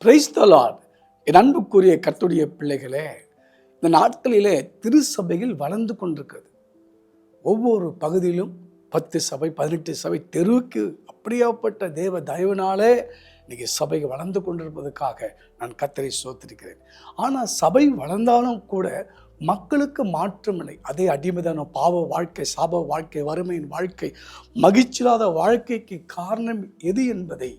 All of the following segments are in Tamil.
Praise the Lord. என் அன்புக்குரிய கர்த்தருடைய பிள்ளைகளே, இந்த நாட்களிலே திருச்சபைகள் வளர்ந்து கொண்டிருக்கிறது. ஒவ்வொரு பகுதியிலும் 10 சபை, 18 சபை, தெருவுக்கு அப்படியாப்பட்ட தேவ தயவினாலே இன்னைக்கு சபை வளர்ந்து கொண்டிருப்பதற்காக நான் கர்த்தரை ஸ்தோத்திரிக்கிறேன். ஆனால் சபை வளர்ந்தாலும் கூட மக்களுக்கு மாற்றமில்லை. அதே அடிமைதான பாவ வாழ்க்கை, சாப வாழ்க்கை, வறுமையின் வாழ்க்கை, மகிழ்ச்சியில்லாத வாழ்க்கைக்கு காரணம் எது என்பதை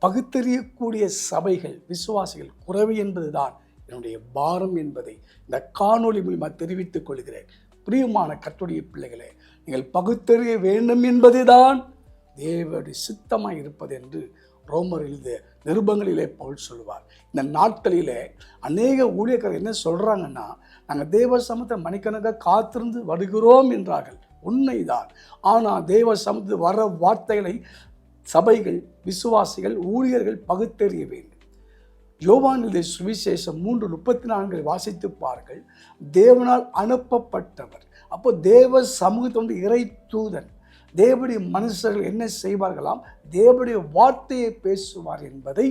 பகுத்தறியக்கூடிய சபைகள், விசுவாசிகள் குறைவு என்பதுதான் என்னுடைய பாரம் என்பதை இந்த காணொளி மூலமாக தெரிவித்துக் கொள்கிறேன். பிரியமான கர்த்தருடைய பிள்ளைகளே, நீங்கள் பகுத்தறிய வேண்டும் என்பதுதான் தேவனுடைய சித்தமாக இருப்பது என்று ரோமர் எழுதிய நிருபங்களிலே பவுல் சொல்லுவார். இந்த நாட்களிலே அநேக ஊழியர்கள் என்ன சொல்றாங்கன்னா, நாங்கள் தேவ சமூகத்தை மணிக்கணக்காக காத்திருந்து வருகிறோம் என்றார்கள். உண்மைதான். ஆனால் தேவ சமூகத்தில் வர வார்த்தைகளை சபைகள், விசுவாசிகள், ஊழியர்கள் பகுத்தறிய வேண்டும். யோவான் எழுதிய சுவிசேஷம் 3:34 வாசித்து பாருங்கள். தேவனால் அனுப்பப்பட்டவர். அப்போ தேவ சமூகத்தை இறை தூதன், தேவனுடைய மனுஷர்கள் என்ன செய்வார்களாம்? தேவனுடைய வார்த்தையை பேசுவார் என்பதை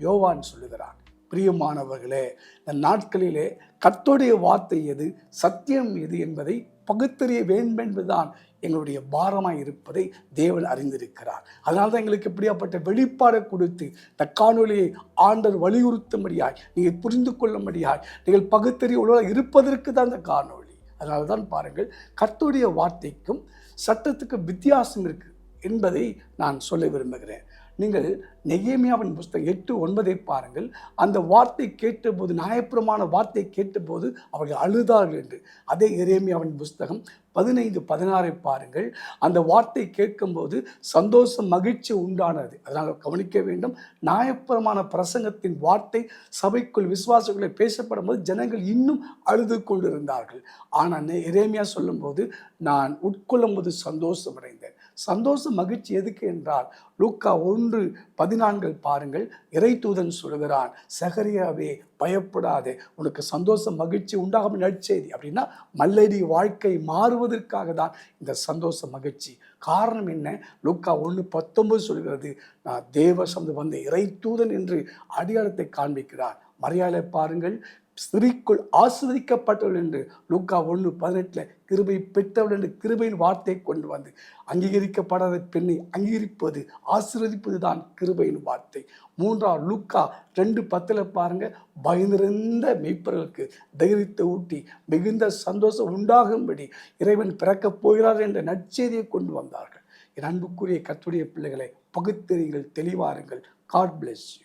யோவான் சொல்லுகிறார். பிரியமானவர்களே, இந்த நாட்களிலே கர்த்தருடைய வார்த்தை எது, சத்தியம் எது என்பதை பகுத்தறிய வேண்டும் என்பதுதான் எங்களுடைய பாரமாய் இருப்பதை தேவன் அறிந்திருக்கிறார். அதனால தான் எங்களுக்கு இப்படியாப்பட்ட வெளிப்பாடை கொடுத்து இந்த காணொலியை ஆண்டவர் வலியுறுத்தும்படியாய், நீங்கள் புரிந்து கொள்ளும்படியாய், நீங்கள் பகுத்தறிய உள்ள இருப்பதற்கு தான் இந்த காணொலி. அதனால தான் பாருங்கள், கர்த்தருடைய வார்த்தைக்கும் சட்டத்துக்கும் வித்தியாசம் இருக்குது என்பதை நான் சொல்ல விரும்புகிறேன். நீங்கள் நெகேமியாவின் புஸ்தகம் 8:9 பாருங்கள். அந்த வார்த்தை கேட்டபோது, நியாயப்பிரமாண வார்த்தை கேட்டபோது அவர்கள் அழுதார்கள் என்று. அதே எரேமியாவின் புஸ்தகம் 15:16 பாருங்கள். அந்த வார்த்தை கேட்கும்போது சந்தோஷம், மகிழ்ச்சி உண்டானது. அதனால் கவனிக்க வேண்டும், நியாயப்பிரமாண பிரசங்கத்தின் வார்த்தை சபைக்குள் விசுவாசிகளை பேசப்படும் போது ஜனங்கள் இன்னும் அழுது கொண்டிருந்தார்கள். ஆனால் எரேமியா சொல்லும்போது, நான் உட்கொள்ளும் போது சந்தோஷம் அடைந்தேன். சந்தோஷம், மகிழ்ச்சி எதுக்கு என்றால், லூக்கா 1:14 பாருங்கள். இறை தூதன் சொல்கிறான், சகரியாவே பயப்படாதே, உனக்கு சந்தோஷம், மகிழ்ச்சி உண்டாகும் நற்செய்தி. அப்படின்னா மல்லடி வாழ்க்கை மாறுவதற்காக தான் இந்த சந்தோஷ மகிழ்ச்சி. காரணம் என்ன? லூக்கா 1:19 சொல்கிறது, நான் தேவ சமூகம் வந்த இறை தூதன் என்று அடையாளத்தை காண்பிக்கிறார். மரியாதை பாருங்கள், ஸ்திரீக்குள் ஆசீர்வதிக்கப்பட்டவள் என்று லூக்கா 1:18 கிருபை பெற்றவள் என்று கிருபையின் வார்த்தையை கொண்டு வந்து, அங்கீகரிக்கப்படாத பெண்ணை அங்கீகரிப்பது, ஆசீர்வதிப்பது தான் கிருபையின் வார்த்தை. 3 லூக்கா 2:10 பாருங்க, பயந்திருந்த மெய்ப்பர்களுக்கு தைரியத்தை ஊட்டி மிகுந்த சந்தோஷம் உண்டாகும்படி இறைவன் பிறக்கப் போகிறார் என்ற நற்செய்தியை கொண்டு வந்தார்கள். என் அன்புக்குரிய கர்த்தருடைய பிள்ளைகளை, பகுத்தறியுங்கள், தெளிவாருங்கள். God bless you.